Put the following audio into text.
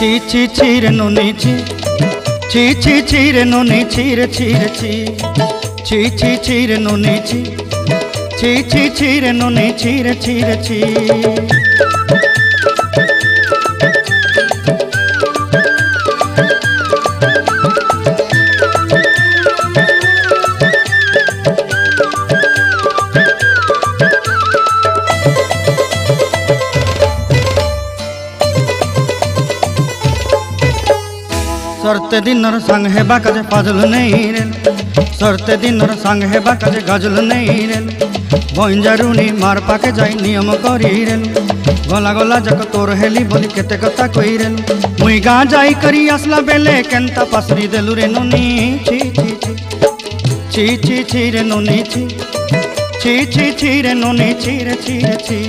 ছি ছি ছি রে নুনি ছি ছি ছি ছি রে নুনি ছি রে ছি রে ছি ছি ছি ছি রে নুনি ছি ছি ছি ছি রে নুনি ছি রে ছি রে ছি। सरते दिनर संग हेबा काजे फाजल नहीं रेल सरते दिनर संग हेबा काजे गजल नहीं रेल बंजारुनी मार पाके जाई नियम करी रेल गला गला जक तोर हेली बोली केते कथा कई रेल मुई गा जाई करी आसला बेले केंता पासरी देलु रे नुनी छी छी छी छी छी छी रे नुनी छी छी छी छी रे नुनी छी रे छी रे छी।